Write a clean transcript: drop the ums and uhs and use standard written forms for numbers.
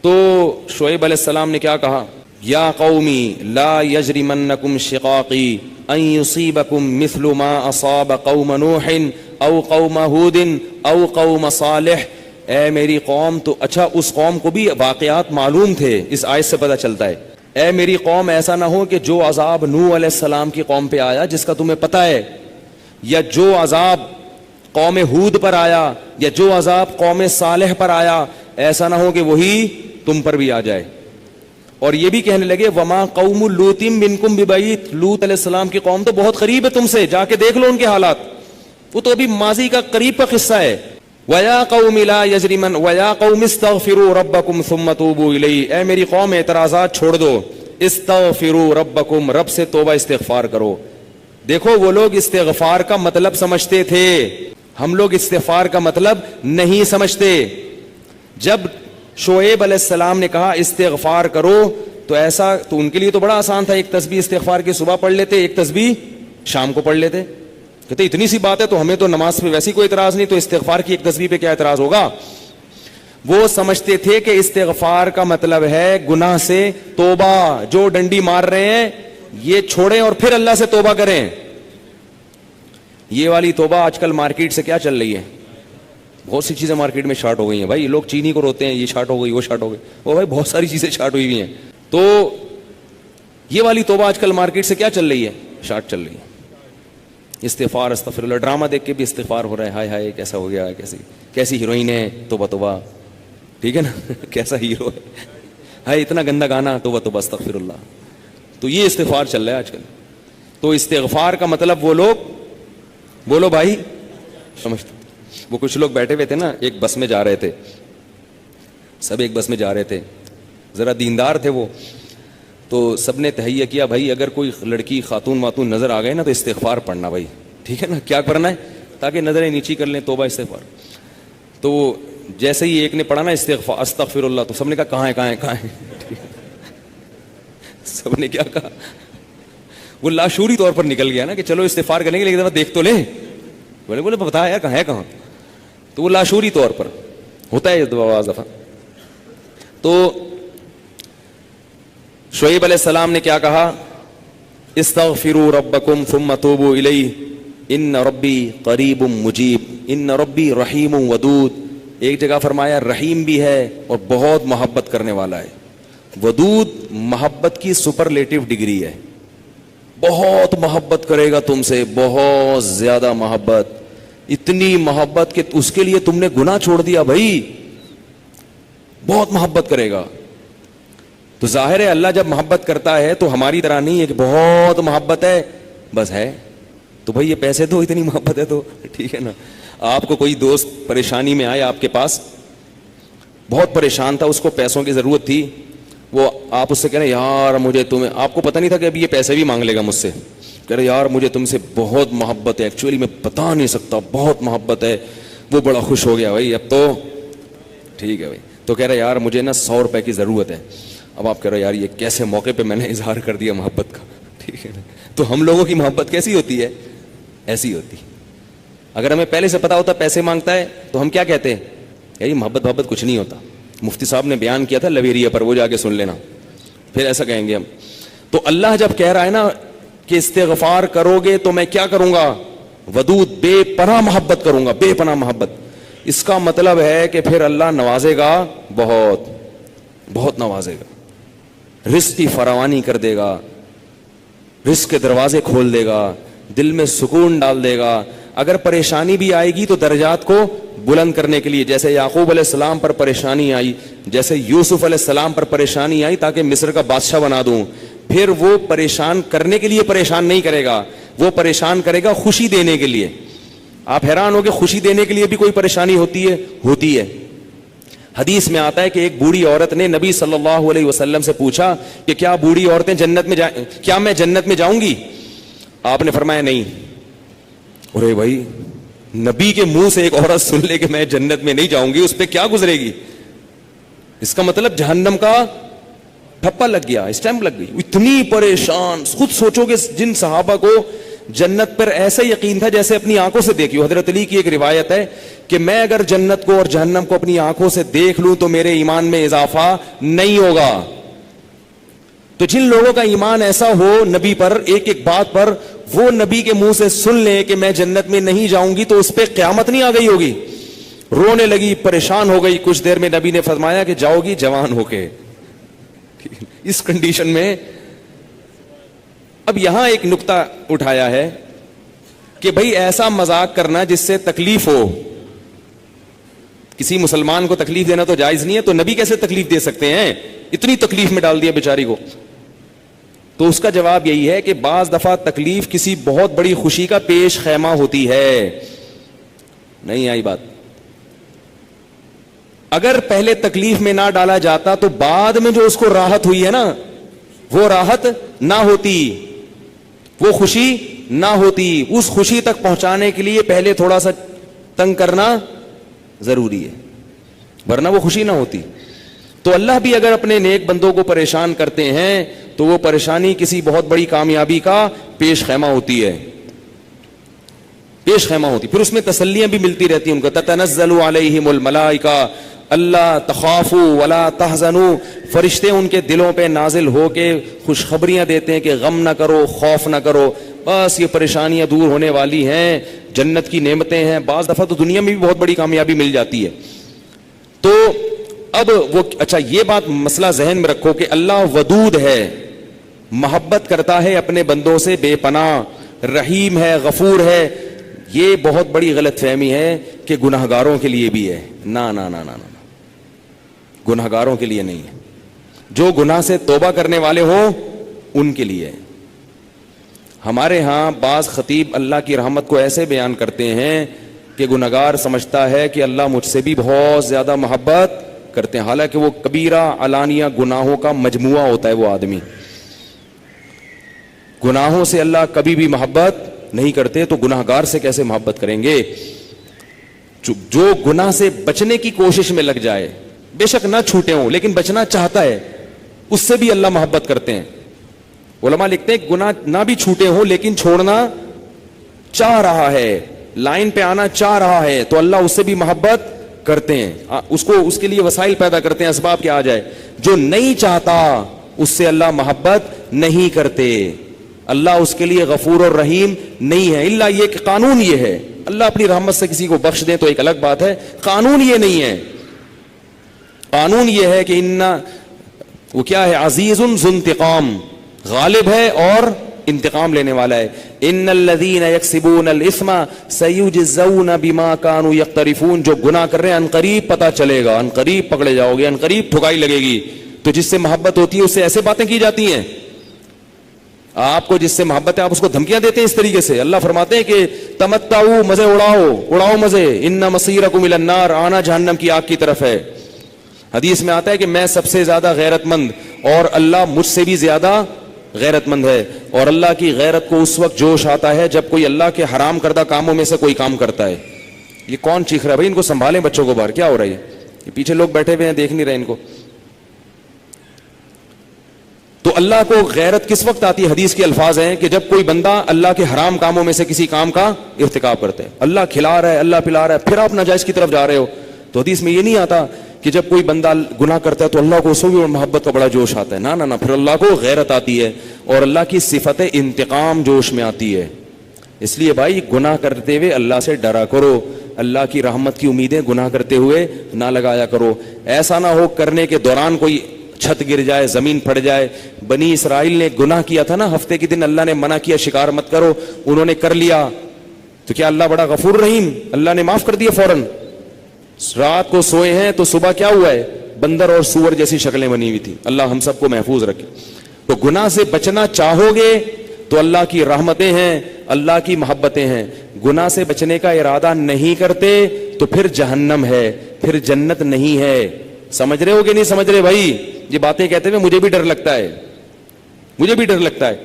تو شعیب علیہ السلام نے کیا کہا؟ یا قومی لا یجرمنکم شقاقی ان یصیبکم مثل ما اصاب قوم نوح او قوم ہود او قوم صالح. اے میری قوم، تو اچھا اس قوم کو بھی واقعات معلوم تھے، اس آیت سے پتہ چلتا ہے. اے میری قوم، ایسا نہ ہو کہ جو عذاب نوح علیہ السلام کی قوم پہ آیا جس کا تمہیں پتہ ہے، یا جو عذاب قوم ہود پر آیا، یا جو عذاب قوم صالح پر آیا، ایسا نہ ہو کہ وہی تم پر بھی آ جائے. اور یہ بھی کہنے لگے وما قوم لوط منکم ببعید، لوط علیہ السلام کی قوم تو بہت قریب ہے تم سے، جا کے دیکھ لو ان کے حالات، وہ تو ابھی ماضی کا قریب کا قصہ ہے. وَيَا قَوْمِ لَا يَجْرِمَنْ وَيَا قَوْمِ اسْتَغْفِرُوا رَبَّكُمْ ثُمَّ تُوبُوا إِلَيْهِ. اے میری قوم اعتراضات چھوڑ دو، استغفروا ربکم، رب سے توبہ استغفار کرو. دیکھو وہ لوگ استغفار کا مطلب سمجھتے تھے، ہم لوگ استغفار کا مطلب نہیں سمجھتے. جب شعیب علیہ السلام نے کہا استغفار کرو تو ایسا تو ان کے لیے تو بڑا آسان تھا، ایک تسبیح استغفار کی صبح پڑھ لیتے، ایک تسبیح شام کو پڑھ لیتے. کہتے اتنی سی بات ہے تو ہمیں تو نماز پہ ویسی کوئی اعتراض نہیں، تو استغفار کی ایک تسبیح پہ کیا اعتراض ہوگا. وہ سمجھتے تھے کہ استغفار کا مطلب ہے گناہ سے توبہ، جو ڈنڈی مار رہے ہیں یہ چھوڑیں اور پھر اللہ سے توبہ کریں. یہ والی توبہ آج کل مارکیٹ سے کیا چل رہی ہے، بہت سی چیزیں مارکیٹ میں شارٹ ہو گئی ہیں بھائی. لوگ چینی کو روتے ہیں، یہ شارٹ ہو گئی، وہ شارٹ ہو گئی، وہ بھائی بہت ساری چیزیں شارٹ ہوئی ہوئی ہیں. تو یہ والی توبہ آج کل مارکیٹ سے کیا چل رہی ہے، شارٹ چل رہی ہے. استغفار استغفر اللہ، ڈرامہ دیکھ کے بھی استغفار ہو رہا ہے، ہائے ہائے کیسا ہو گیا، کیسی ہیروئن ہے، توبہ توبہ، ٹھیک ہے نا کیسا ہیرو ہے، ہائے اتنا گندا گانا، توبہ توبہ استغفر اللہ. تو یہ استغفار چل رہا ہے آج کل. تو استغفار کا مطلب وہ لوگ، بولو بھائی سمجھتے. وہ کچھ لوگ بیٹھے ہوئے تھے نا، ایک بس میں جا رہے تھے، سب ایک بس میں جا رہے تھے، ذرا دیندار تھے وہ، تو سب نے تہیہ کیا بھائی اگر کوئی لڑکی خاتون واتون نظر آ گئے نا تو استغفار پڑھنا بھائی، ٹھیک ہے نا، کیا کرنا ہے تاکہ نظریں نیچی کر لیں، توبہ استغفار. تو جیسے ہی ایک نے پڑھا نا استغفار استغفر اللہ، تو سب نے کہا کہاں ہے کہاں ہے کہاں ہے سب نے کیا کہا، وہ لاشعوری طور پر نکل گیا نا کہ چلو استغفار کریں گے لیکن دیکھ تو لیں، بولے بتا یار کہاں ہے کہاں. تو وہ لاشعوری طور پر ہوتا ہے بعض دفعہ. تو شعیب علیہ السلام نے کیا کہا، استغفروا ربکم ثم توبوا الیہ ان ربی قریب مجیب ان ربی رحیم ودود. ایک جگہ فرمایا رحیم بھی ہے اور بہت محبت کرنے والا ہے. ودود محبت کی سپرلیٹو ڈگری ہے، بہت محبت کرے گا تم سے، بہت زیادہ محبت، اتنی محبت کہ اس کے لیے تم نے گناہ چھوڑ دیا بھائی، بہت محبت کرے گا. تو ظاہر ہے اللہ جب محبت کرتا ہے تو ہماری طرح نہیں ہے کہ بہت محبت ہے بس ہے تو بھائی یہ پیسے دو، اتنی محبت ہے تو ٹھیک ہے نا. آپ کو کوئی دوست پریشانی میں آئے آپ کے پاس، بہت پریشان تھا، اس کو پیسوں کی ضرورت تھی، وہ آپ اس سے کہہ رہے یار مجھے تمہیں، آپ کو پتہ نہیں تھا کہ ابھی یہ پیسے بھی مانگ لے گا مجھ سے، کہہ رہے یار مجھے تم سے بہت محبت ہے، ایکچولی میں بتا نہیں سکتا بہت محبت ہے. وہ بڑا خوش ہو گیا بھائی اب تو ٹھیک ہے بھائی. تو کہہ رہے یار مجھے نا 100 روپے کی ضرورت ہے. اب آپ کہہ رہے یار یہ کیسے موقع پہ میں نے اظہار کر دیا محبت کا، ٹھیک ہے نا. تو ہم لوگوں کی محبت کیسی ہوتی ہے، ایسی ہوتی. اگر ہمیں پہلے سے پتا ہوتا پیسے مانگتا ہے تو ہم کیا کہتے ہیں، یار محبت کچھ نہیں ہوتا. مفتی صاحب نے بیان کیا تھا لویریا پر، وہ جا کے سن لینا، پھر ایسا کہیں گے ہم. تو اللہ جب کہہ رہا ہے نا کہ استغفار کرو گے تو میں کیا کروں گا، ودود بے پناہ محبت کروں گا، بے پناہ محبت. اس کا مطلب ہے کہ پھر اللہ نوازے گا، بہت بہت نوازے گا، رزق کی فراوانی کر دے گا، رزق کے دروازے کھول دے گا، دل میں سکون ڈال دے گا. اگر پریشانی بھی آئے گی تو درجات کو بلند کرنے کے لیے، جیسے یعقوب علیہ السلام پر پریشانی آئی، جیسے یوسف علیہ السلام پر پریشانی آئی تاکہ مصر کا بادشاہ بنا دوں، پھر وہ پریشان کرنے کے لیے پریشان نہیں کرے گا، وہ پریشان کرے گا خوشی دینے کے لیے. آپ حیران ہو کہ خوشی دینے کے لیے بھی کوئی پریشانی ہوتی ہے. حدیث میں آتا ہے کہ ایک بوڑھی عورت نے نبی صلی اللہ علیہ وسلم سے پوچھا کہ کیا بوڑھی عورتیں جنت میں کیا میں جنت میں جاؤں گی؟ آپ نے فرمایا نہیں. ارے بھائی نبی کے منہ سے ایک عورت سن لے کہ میں جنت میں نہیں جاؤں گی، اس پہ کیا گزرے گی؟ اس کا مطلب جہنم کا ٹھپا لگ گیا، اسٹیمپ لگ گئی. اتنی پریشان. خود سوچو کہ جن صحابہ کو جنت پر ایسا یقین تھا جیسے اپنی آنکھوں سے دیکھی ہو. حضرت علی کی ایک روایت ہے کہ میں اگر جنت کو اور جہنم کو اپنی آنکھوں سے دیکھ لوں تو میرے ایمان میں اضافہ نہیں ہوگا. تو جن لوگوں کا ایمان ایسا ہو نبی پر ایک ایک بات پر, وہ نبی کے منہ سے سن لیں کہ میں جنت میں نہیں جاؤں گی, تو اس پہ قیامت نہیں آ گئی ہوگی. رونے لگی, پریشان ہو گئی, کچھ دیر میں نبی نے فرمایا کہ جاؤ گی جوان ہو کے. اس کنڈیشن میں اب یہاں ایک نقطہ اٹھایا ہے کہ بھئی ایسا مذاق کرنا جس سے تکلیف ہو, کسی مسلمان کو تکلیف دینا تو جائز نہیں ہے, تو نبی کیسے تکلیف دے سکتے ہیں؟ اتنی تکلیف میں ڈال دیا بیچاری کو. تو اس کا جواب یہی ہے کہ بعض دفعہ تکلیف کسی بہت بڑی خوشی کا پیش خیمہ ہوتی ہے. نہیں آئی بات؟ اگر پہلے تکلیف میں نہ ڈالا جاتا تو بعد میں جو اس کو راحت ہوئی ہے نا, وہ راحت نہ ہوتی, وہ خوشی نہ ہوتی. اس خوشی تک پہنچانے کے لیے پہلے تھوڑا سا تنگ کرنا ضروری ہے, ورنہ وہ خوشی نہ ہوتی. تو اللہ بھی اگر اپنے نیک بندوں کو پریشان کرتے ہیں تو وہ پریشانی کسی بہت بڑی کامیابی کا پیش خیمہ ہوتی ہے, پیش خیمہ ہوتی. پھر اس میں تسلیاں بھی ملتی رہتی ہیں ان کو. تتنزل علیہم الملائکہ اللہ تخافوا ولا تحزنوا, فرشتے ان کے دلوں پہ نازل ہو کے خوشخبریاں دیتے ہیں کہ غم نہ کرو, خوف نہ کرو, بس یہ پریشانیاں دور ہونے والی ہیں, جنت کی نعمتیں ہیں. بعض دفعہ تو دنیا میں بھی بہت بڑی کامیابی مل جاتی ہے. تو اب وہ اچھا یہ بات مسئلہ ذہن میں رکھو کہ اللہ ودود ہے, محبت کرتا ہے اپنے بندوں سے بے پناہ, رحیم ہے, غفور ہے. یہ بہت بڑی غلط فہمی ہے کہ گناہگاروں کے لیے بھی ہے. نا نا نا نا نا, گناہگاروں کے لیے نہیں ہے. جو گناہ سے توبہ کرنے والے ہوں ان کے لیے. ہمارے ہاں بعض خطیب اللہ کی رحمت کو ایسے بیان کرتے ہیں کہ گناہگار سمجھتا ہے کہ اللہ مجھ سے بھی بہت زیادہ محبت کرتے ہیں, حالانکہ وہ کبیرہ علانیہ گناہوں کا مجموعہ ہوتا ہے. وہ آدمی گناہوں سے اللہ کبھی بھی محبت نہیں کرتے, تو گناہگار سے کیسے محبت کریں گے؟ جو گناہ سے بچنے کی کوشش میں لگ جائے, بے شک نہ چھوٹے ہوں لیکن بچنا چاہتا ہے, اس سے بھی اللہ محبت کرتے ہیں. علماء لکھتے ہیں گناہ نہ بھی چھوٹے ہوں لیکن چھوڑنا چاہ رہا ہے, لائن پہ آنا چاہ رہا ہے, تو اللہ اس سے بھی محبت کرتے ہیں. اس کے لیے وسائل پیدا کرتے ہیں, اسباب کیا آ جائے. جو نہیں چاہتا اس سے اللہ محبت نہیں کرتے. اللہ اس کے لیے غفور اور رحیم نہیں ہے. الا یہ کہ قانون یہ ہے, اللہ اپنی رحمت سے کسی کو بخش دیں تو ایک الگ بات ہے, قانون یہ نہیں ہے. قانون یہ ہے کہ وہ کیا ہے, عزیز ذو انتقام, غالب ہے اور انتقام لینے والا ہے. ان الذين يكسبون الاثم سيجزون بما كانوا يقترفون, جو گناہ کر رہے ہیں عنقریب پتہ چلے گا, عنقریب پکڑے جاؤ گے, عنقریب ٹھکائی لگے گی. تو جس سے محبت ہوتی ہے اس سے ایسے باتیں کی جاتی ہیں. آپ کو جس سے محبت ہے آپ اس کو دھمکیاں دیتے ہیں اس طریقے سے. اللہ فرماتے ہیں کہ تمتعوا, مزے اڑاؤ مزے, ان مصیرکم الی النار, آنا جہنم کی آگ کی طرف ہے. حدیث میں آتا ہے کہ میں سب سے زیادہ غیرت مند اور اللہ مجھ سے بھی زیادہ غیرت مند ہے. اور اللہ کی غیرت کو اس وقت جوش آتا ہے جب کوئی اللہ کے حرام کردہ کاموں میں سے کوئی کام کرتا ہے. یہ کون چیخ رہا ہے بھائی؟ ان کو سنبھالیں بچوں کو باہر, کیا ہو رہا ہے یہ پیچھے لوگ بیٹھے ہوئے ہیں دیکھ نہیں رہے ان کو. تو اللہ کو غیرت کس وقت آتی ہے؟ حدیث کے الفاظ ہیں کہ جب کوئی بندہ اللہ کے حرام کاموں میں سے کسی کام کا ارتکاب کرتا ہے. اللہ کھلا رہا ہے, اللہ پلا رہا ہے, پھر آپ ناجائز کی طرف جا رہے ہو. تو حدیث میں یہ نہیں آتا کہ جب کوئی بندہ گناہ کرتا ہے تو اللہ کو اس بھی محبت کا بڑا جوش آتا ہے. نہ نہ نہ, پھر اللہ کو غیرت آتی ہے اور اللہ کی صفت انتقام جوش میں آتی ہے. اس لیے بھائی گناہ کرتے ہوئے اللہ سے ڈرا کرو, اللہ کی رحمت کی امیدیں گناہ کرتے ہوئے نہ لگایا کرو. ایسا نہ ہو کرنے کے دوران کوئی چھت گر جائے, زمین پھٹ جائے. بنی اسرائیل نے گناہ کیا تھا نا, ہفتے کے دن اللہ نے منع کیا شکار مت کرو, انہوں نے کر لیا, تو کیا اللہ بڑا غفور رحیم, اللہ نے معاف کر دیا فوراً. رات کو سوئے ہیں تو صبح کیا ہوا ہے, بندر اور سور جیسی شکلیں بنی ہوئی تھی. اللہ ہم سب کو محفوظ رکھے. تو گناہ سے بچنا چاہو گے تو اللہ کی رحمتیں ہیں, اللہ کی محبتیں ہیں. گناہ سے بچنے کا ارادہ نہیں کرتے تو پھر جہنم ہے, پھر جنت نہیں ہے. سمجھ رہے ہو کہ نہیں سمجھ رہے بھائی؟ یہ باتیں کہتے ہوئے مجھے بھی ڈر لگتا ہے, مجھے بھی ڈر لگتا ہے.